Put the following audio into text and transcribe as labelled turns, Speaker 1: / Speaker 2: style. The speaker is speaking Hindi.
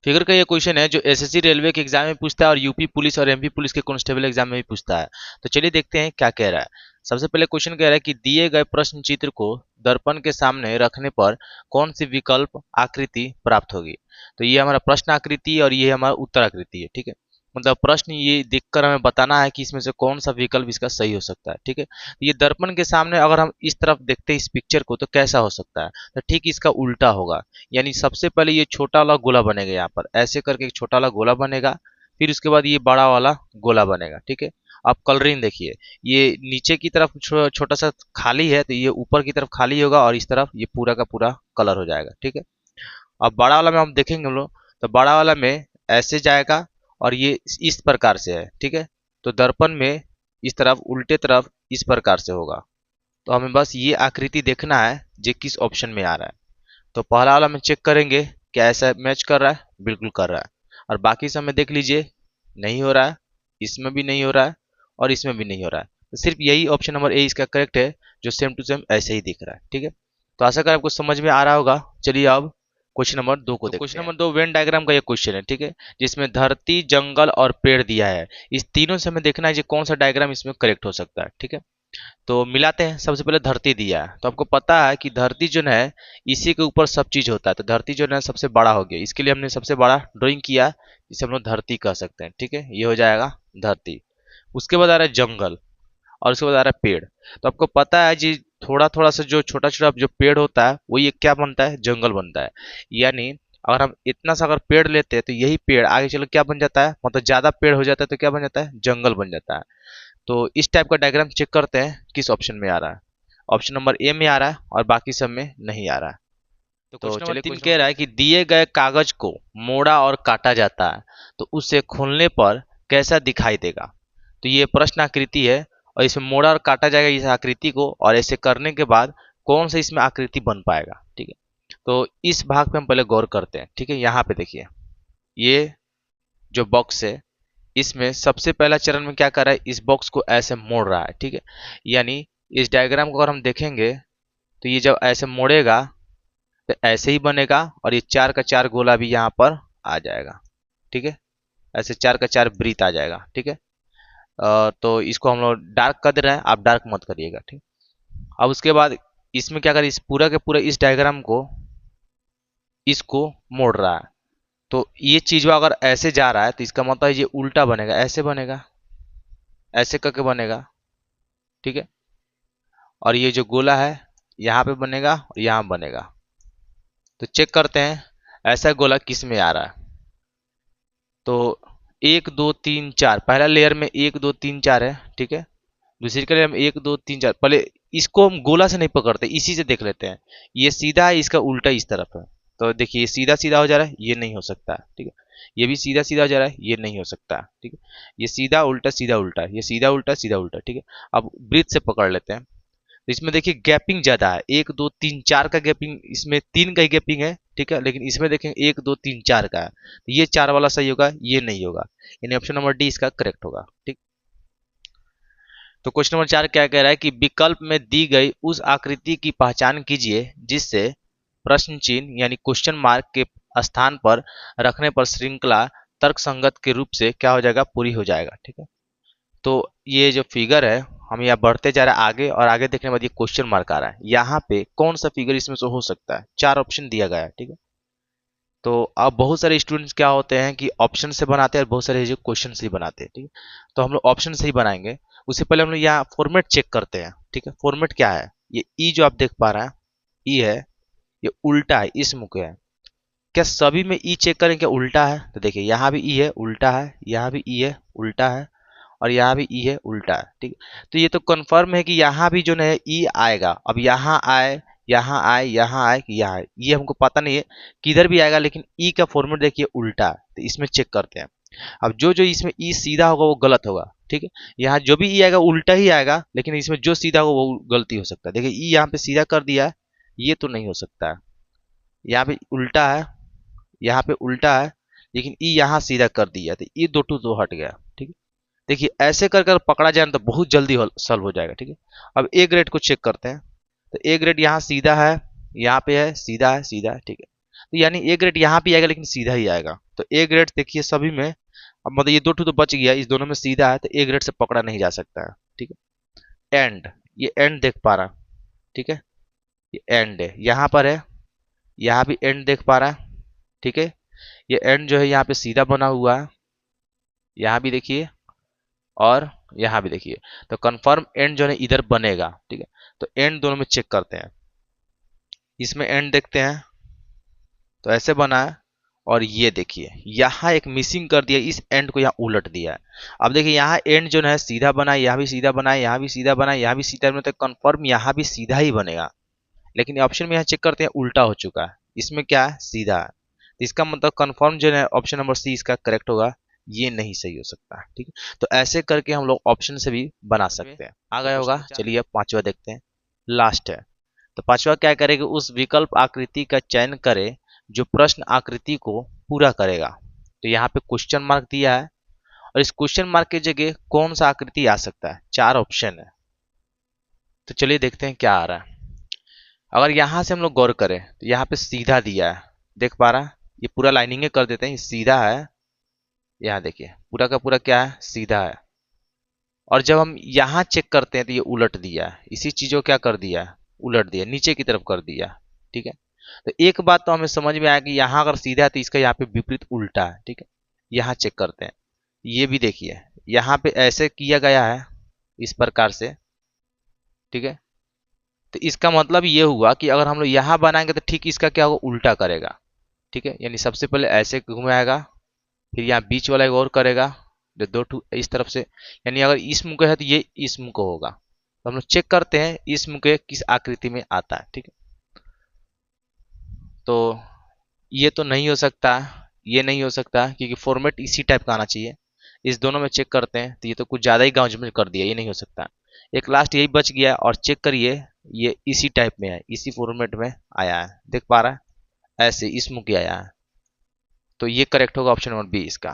Speaker 1: फिगर का ये क्वेश्चन है जो एसएससी रेलवे के एग्जाम में पूछता है और यूपी पुलिस और एमपी पुलिस के कांस्टेबल एग्जाम में भी पूछता है। तो चलिए देखते हैं क्या कह रहा है। सबसे पहले क्वेश्चन कह रहा है कि दिए गए प्रश्न चित्र को दर्पण के सामने रखने पर कौन सी विकल्प आकृति प्राप्त होगी। तो ये हमारा प्रश्न आकृति और ये हमारा उत्तर आकृति है। ठीक है, मतलब प्रश्न ये देखकर हमें बताना है कि इसमें से कौन सा विकल्प इसका सही हो सकता है। ठीक है, ये दर्पण के सामने अगर हम इस तरफ देखते हैं इस पिक्चर को तो कैसा हो सकता है। तो ठीक इसका उल्टा होगा। यानी सबसे पहले ये छोटा वाला गोला बनेगा, यहाँ पर ऐसे करके एक छोटा वाला गोला बनेगा, फिर उसके बाद ये बड़ा वाला गोला बनेगा। ठीक है, अब कलरिंग देखिए, ये नीचे की तरफ छोटा सा खाली है तो ये ऊपर की तरफ खाली होगा और इस तरफ ये पूरा का पूरा कलर हो जाएगा। ठीक है, अब बड़ा वाला में हम देखेंगे हम लोग, तो बड़ा वाला में ऐसे जाएगा और ये इस प्रकार से है। ठीक है, तो दर्पण में इस तरफ उल्टे तरफ इस प्रकार से होगा। तो हमें बस ये आकृति देखना है जो किस ऑप्शन में आ रहा है। तो पहला वाला में चेक करेंगे क्या ऐसा मैच कर रहा है, बिल्कुल कर रहा है। और बाकी सब में देख लीजिए नहीं हो रहा है, इसमें भी नहीं हो रहा है और इसमें भी नहीं हो रहा है। तो सिर्फ यही ऑप्शन नंबर ए इसका करेक्ट है जो सेम टू सेम ऐसे ही दिख रहा है। ठीक है, तो आशा कर आपको समझ में आ रहा होगा। चलिए अब क्वेश्चन नंबर 2 को देखते हैं। क्वेश्चन नंबर 2 वेन डायग्राम का ये क्वेश्चन है। ठीक है, जिसमें धरती, जंगल और पेड़ दिया है। इस तीनों से हमें देखना है कि कौन सा डायग्राम इसमें करेक्ट हो सकता है। ठीक है, तो मिलाते हैं। सबसे पहले धरती दिया है, तो आपको पता है कि धरती जो है इसी के ऊपर सब चीज होता है। तो धरती जो है सबसे बड़ा हो गया, इसके लिए हमने सबसे बड़ा ड्राइंग किया, इसे हम लोग धरती कह सकते हैं। ठीक है, ये हो जाएगा धरती। उसके बाद आ रहा है जंगल और उसके बाद आ रहा है पेड़। तो आपको पता है जी थोड़ा थोड़ा सा जो छोटा छोटा जो पेड़ होता है वो ये क्या बनता है, जंगल बनता है। यानी अगर हम इतना सा अगर पेड़ लेते हैं तो यही पेड़ आगे चलो क्या बन जाता है, मतलब ज्यादा पेड़ हो जाता है तो क्या बन जाता है, जंगल बन जाता है। तो इस टाइप का डायग्राम चेक करते हैं किस ऑप्शन में आ रहा है। ऑप्शन नंबर ए में आ रहा है और बाकी सब में नहीं आ रहा है।
Speaker 2: तो
Speaker 1: तो
Speaker 2: क्वेश्चन नंबर
Speaker 1: चलिए
Speaker 2: 3
Speaker 1: क्वेश्चन
Speaker 2: कह
Speaker 1: नंबर
Speaker 2: रहा है
Speaker 1: 3
Speaker 2: कि दिए गए कागज को मोड़ा और काटा जाता है तो उसे खोलने पर कैसा दिखाई देगा।
Speaker 1: तो ये प्रश्न आकृति है और इसमें मोड़ा और काटा जाएगा इस आकृति को, और ऐसे करने के बाद कौन सा इसमें आकृति बन पाएगा। ठीक है, तो इस भाग पे हम पहले गौर करते हैं। ठीक है, यहाँ पे देखिए ये जो बॉक्स है इसमें सबसे पहला चरण में क्या कर रहा है, इस बॉक्स को ऐसे मोड़ रहा है। ठीक है, यानी इस डायग्राम को अगर हम देखेंगे तो ये जब ऐसे मोड़ेगा तो ऐसे ही बनेगा और ये चार का चार गोला भी यहाँ पर आ जाएगा। ठीक है, ऐसे चार का चार वृत्त आ जाएगा। ठीक है, तो इसको हम लोग डार्क कर दे रहे हैं, आप डार्क मत करिएगा। ठीक, अब उसके बाद इसमें क्या करें, इस पूरा के पूरा इस डायग्राम को इसको मोड़ रहा है। तो ये चीज अगर ऐसे जा रहा है तो इसका मतलब ये उल्टा बनेगा, ऐसे बनेगा, ऐसे करके बनेगा। ठीक है, और ये जो गोला है यहाँ पे बनेगा और यहाँ बनेगा। तो चेक करते हैं ऐसा गोला किस में आ रहा है। तो एक दो तीन चार, पहला लेयर में एक दो तीन चार है। ठीक है, दूसरी के लेयर में एक दो तीन चार। पहले इसको हम गोला से नहीं पकड़ते, इसी से देख लेते हैं। ये सीधा है, इसका उल्टा इस तरफ है। तो देखिए ये सीधा सीधा हो जा रहा है, ये नहीं हो सकता है। ठीक है, ये भी सीधा सीधा हो जा रहा है, ये नहीं हो सकता है। ठीक है, ये सीधा उल्टा, ये सीधा उल्टा। ठीक है, अब वृत्त से पकड़ लेते हैं। तो इसमें देखिए गैपिंग ज्यादा है, एक दो तीन चार का गैपिंग, इसमें तीन का ही गैपिंग है। ठीक है, लेकिन इसमें देखेंगे एक दो तीन चार का है, तो ये चार वाला सही होगा, ये नहीं होगा। यानी ऑप्शन नंबर डी इसका करेक्ट होगा। ठीक, तो क्वेश्चन नंबर 4 क्या कह रहा है कि विकल्प में दी गई उस आकृति की पहचान कीजिए जिससे प्रश्न चिन्ह यानी क्वेश्चन मार्क के स्थान पर रखने पर श्रृंखला तर्क संगत के रूप से क्या हो जाएगा, पूरी हो जाएगा। ठीक है, तो ये जो फिगर है हम यहाँ बढ़ते जा रहे हैं आगे, और आगे देखने के बाद ये क्वेश्चन मार्क आ रहा है। यहाँ पे कौन सा फिगर इसमें से हो सकता है, चार ऑप्शन दिया गया है। ठीक है, तो अब बहुत सारे स्टूडेंट्स क्या होते हैं कि ऑप्शन से बनाते हैं और बहुत सारे जो क्वेश्चन से ही बनाते हैं। ठीक है, तो हम लोग ऑप्शन से ही बनाएंगे। उससे पहले हम लोग यहाँ फॉर्मेट चेक करते हैं। ठीक है, फॉर्मेट क्या है, ये ई जो आप देख पा रहे हैं ई है, ये उल्टा है, इस मुख है। क्या सभी में ई चेक करें क्या उल्टा है, तो देखिए यहाँ भी ई है उल्टा है, यहाँ भी ई है उल्टा है और यहाँ भी ई है उल्टा है। ठीक है, तो ये तो कंफर्म है कि यहाँ भी जो है ई आएगा। अब यहाँ आए, यहाँ आए, यहाँ आए कि यहाँ आए, ये हमको पता नहीं है किधर भी आएगा, लेकिन ई का फॉर्मेट देखिए उल्टा है। तो इसमें चेक करते हैं। अब जो जो इसमें ई सीधा होगा वो गलत होगा। ठीक है, यहाँ जो भी ई आएगा उल्टा ही आएगा, लेकिन इसमें जो सीधा होगा वो गलती हो सकता है। देखिए ई यहाँ पे सीधा कर दिया है, ये तो नहीं हो सकता है। यहाँ पे उल्टा है, यहाँ पे उल्टा है, लेकिन ई यहाँ सीधा कर दिया, तो ये दो टू दो हट गया। ठीक है, देखिए ऐसे कर कर पकड़ा जाए ना तो बहुत जल्दी सॉल्व हो जाएगा। ठीक है, अब ए ग्रेड को चेक करते हैं। तो ए ग्रेड यहाँ सीधा है, यहाँ पे है, सीधा है, सीधा है। ठीक है, तो यानी ए ग्रेड यहाँ भी आएगा लेकिन सीधा ही आएगा। तो ए ग्रेड देखिए सभी में, अब मतलब ये 2 ठो तो बच गया, इस दोनों में सीधा है तो ए ग्रेड से पकड़ा नहीं जा सकता है। ठीक है, एंड, ये एंड देख पा रहा, ठीक है, ये एंड है, यहाँ पर है, यहाँ भी एंड देख पा रहा है। ठीक है, ये एंड जो है यहाँ पे सीधा बना हुआ है, यहाँ भी देखिए और यहाँ भी देखिए, तो कंफर्म एंड जो है इधर बनेगा। ठीक है, तो एंड दोनों में चेक करते हैं, इसमें एंड देखते हैं तो ऐसे बना है, और ये देखिए यहाँ एक मिसिंग कर दिया, इस एंड को यहाँ उलट दिया है। अब देखिए यहाँ एंड जो है सीधा बना है, यहाँ भी सीधा बना है, यहाँ भी सीधा बना है, यहाँ भी सीधा बना, तो कंफर्म यहाँ भी सीधा ही बनेगा। लेकिन ऑप्शन में यहाँ चेक करते हैं उल्टा हो चुका है, इसमें क्या है सीधा है, तो इसका मतलब कंफर्म जो है ऑप्शन नंबर सी इसका करेक्ट होगा, ये नहीं सही हो सकता। ठीक है, तो ऐसे करके हम लोग ऑप्शन से भी बना सकते हैं। आ गया होगा, चलिए अब पांचवा देखते हैं, लास्ट है। तो पांचवा क्या करेगा, उस विकल्प आकृति का चयन करे जो प्रश्न आकृति को पूरा करेगा। तो यहाँ पे क्वेश्चन मार्क दिया है, और इस क्वेश्चन मार्क की जगह कौन सा आकृति आ सकता है, 4 ऑप्शन है। तो चलिए देखते हैं क्या आ रहा है। अगर यहाँ से हम लोग गौर करें तो यहाँ पे सीधा दिया है, देख पा रहा है, ये पूरा लाइनिंग कर देते हैं, ये सीधा है, यहाँ देखिए पूरा का पूरा क्या है सीधा है। और जब हम यहाँ चेक करते हैं तो ये उलट दिया है, इसी चीज को क्या कर दिया, उलट दिया, नीचे की तरफ कर दिया। ठीक है, तो एक बात तो हमें समझ में आया कि यहाँ अगर सीधा है तो इसका यहाँ पे विपरीत उल्टा है। ठीक है, यहाँ चेक करते हैं, ये भी देखिए यहाँ पे ऐसे किया गया है इस प्रकार से। ठीक है, तो इसका मतलब ये हुआ कि अगर हम लोग यहाँ बनाएंगे तो ठीक इसका क्या होगा, उल्टा करेगा। ठीक है, यानी सबसे पहले ऐसे घुमाएगा, फिर यहाँ बीच वाला एक और करेगा, जो 2 ठू इस तरफ से, यानी अगर इस मुंह का है तो ये इस मुंह को होगा। तो हम लोग चेक करते हैं इस मुंह के किस आकृति में आता है। ठीक है, तो ये तो नहीं हो सकता, ये नहीं हो सकता, क्योंकि फॉर्मेट इसी टाइप का आना चाहिए। इस दोनों में चेक करते हैं तो ये तो कुछ ज़्यादा ही गाँव में कर दिया, ये नहीं हो सकता। एक लास्ट यही बच गया, और चेक करिए ये इसी टाइप में है, इसी फॉर्मेट में आया है, देख पा रहा है, ऐसे इस मुंह के आया है। तो ये करेक्ट होगा ऑप्शन नंबर बी इसका।